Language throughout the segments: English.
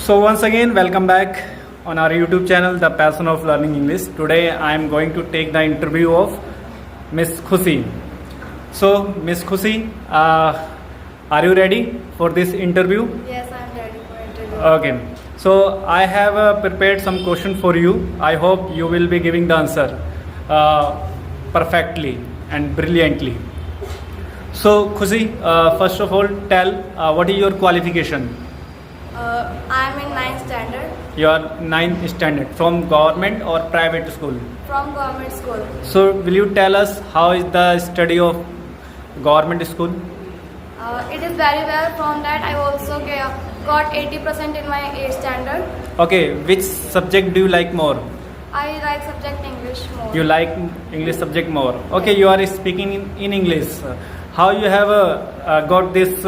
So once again, welcome back on our YouTube channel, The Passion of Learning English. Today I am going to take the interview of Miss Khushi. So Miss Khushi, are you ready for this interview? Yes, I'm ready for interview. Okay. So I have prepared some question for you. I hope you will be giving the answer perfectly and brilliantly. So Khushi, first of all, tell what is your qualification? I'm in 9th standard You are 9th standard from government or private school. from government school. So will you tell us how is the study of government school? It is very well. From that, I also got 80% in my 8th standard. Okay, which subject do you like more? I like subject English more. You like English subject more. Okay, you are speaking in English. How you have got this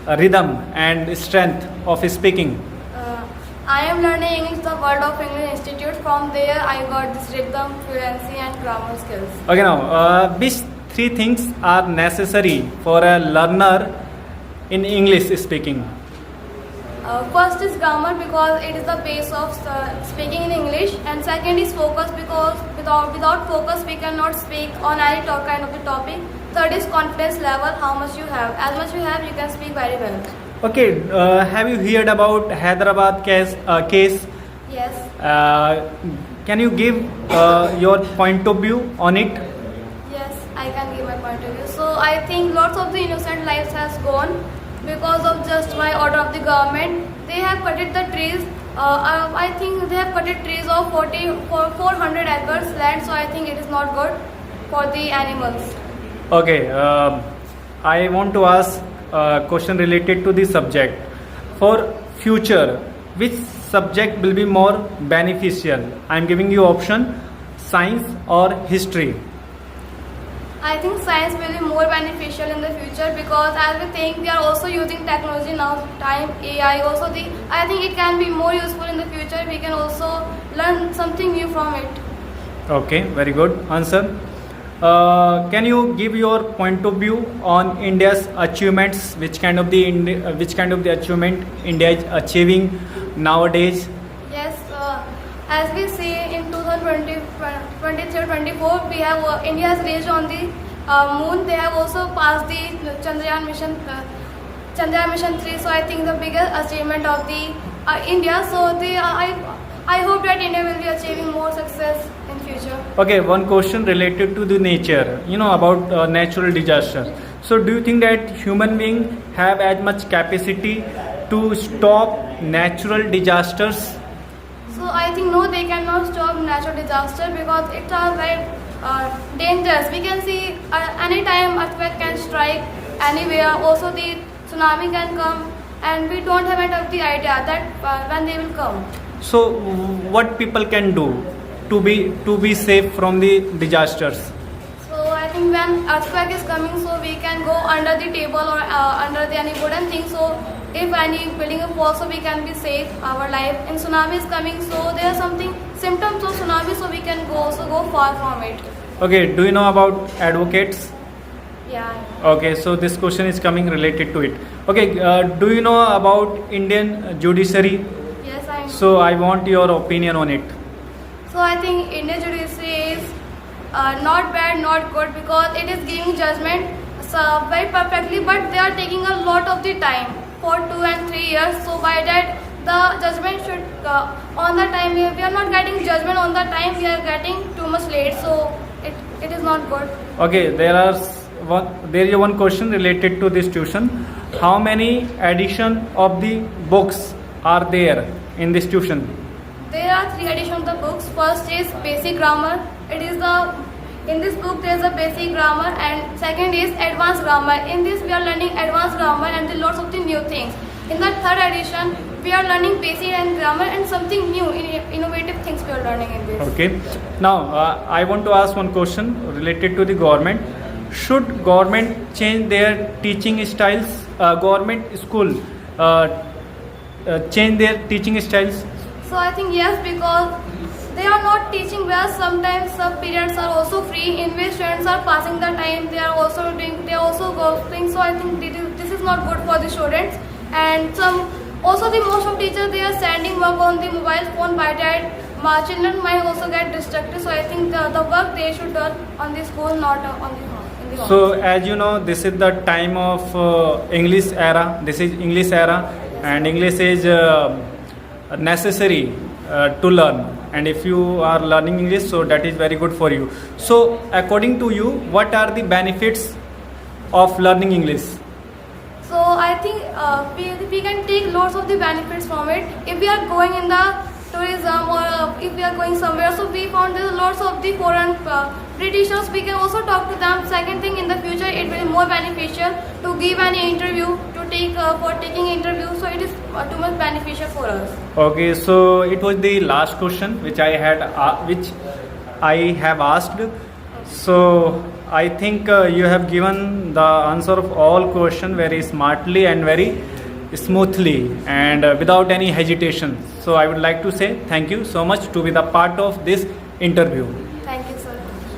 rhythm and strength of speaking? I am learning English the World of English Institute. From there, I got this rhythm, fluency, and grammar skills. Okay, now which three things are necessary for a learner in English speaking? First is grammar because it is the base of speaking in English, and second is focus because without focus we cannot speak on any kind of the topic. Third is confidence level, how much you have. As much you have, you can speak very well. Okay, have you heard about Hyderabad case? Yes. Can you give your point of view on it? Yes, I can give my point of view. So I think lots of the innocent lives has gone because of just by order of the government. They have cutted the trees. I think they have cutted trees of 400 acres land. So I think it is not good for the animals. Okay, I want to ask a question related to this subject. For future, which subject will be more beneficial? I am giving you option: science or history. I think science will be more beneficial in the future because as we think we are also using technology now, time, AI also I think it can be more useful in the future. We can also learn something new from it. Okay, very good answer. Can you give your point of view on India's achievements? Which kind of the achievement India is achieving nowadays? Yes, as we see in 2023-24, we have India has reached on the moon. They have also passed the Chandrayaan mission 3. So I think the biggest achievement of the India. So I hope that India will be achieving more success in future. Okay, one question related to the nature. You know about natural disaster. So do you think that human beings have as much capacity to stop natural disasters? So I think no, they cannot stop natural disaster because it's very dangerous. We can see anytime earthquake can strike anywhere. Also the tsunami can come, and we don't have the idea that when they will come. So what people can do to be safe from the disasters? So I think when earthquake is coming, so we can go under the table or under any wooden thing. So if any building falls, so we can be safe our life. And tsunami is coming, so there are something symptoms of tsunami, so we can go far from it. Okay, do you know about advocates? Yeah. Okay, so this question is coming related to it. Okay, do you know about Indian judiciary? Yes, I know. So I want your opinion on it. So I think Indian judiciary is not bad, not good because it is giving judgment very perfectly, but they are taking a lot of the time for 2 and 3 years. So by that, the judgment should on the time. We are not getting judgment on the time. We are getting too much late. So it is not good. Okay, there is one question related to this tuition. How many edition of the books are there in this tuition? There are 3 editions of the books. First is basic grammar. In this book there is a basic grammar, and second is advanced grammar. In this we are learning advanced grammar and lots of the new things. In the third edition we are learning basic and grammar and something new, innovative things we are learning in this. Okay. Now I want to ask one question related to the government. Should government change their teaching styles? Government school change their teaching styles? So I think yes, because they are not teaching well. Sometimes some periods are also free in which students are passing the time. They are also going. So I think this is not good for the students. And some Also, the most of teachers they are sending work on the mobile phone by that. My children might also get distracted. So I think the work they should do on the school, not on the home. In the home. So as you know, this is the time of English era. This is English era, and English is necessary to learn. And if you are learning English, so that is very good for you. So according to you, what are the benefits of learning English? So I think we can take lots of the benefits from it. If we are going in the tourism or if we are going somewhere, so we found there are lots of the foreign Britishers. We can also talk to them. Second thing, in the future, it will be more beneficial to give any interview, to take for taking interview. So it is too much beneficial for us. Okay, so it was the last question which I have asked. So I think you have given the answer of all questions very smartly and very smoothly and without any hesitation. So I would like to say thank you so much to be the part of this interview.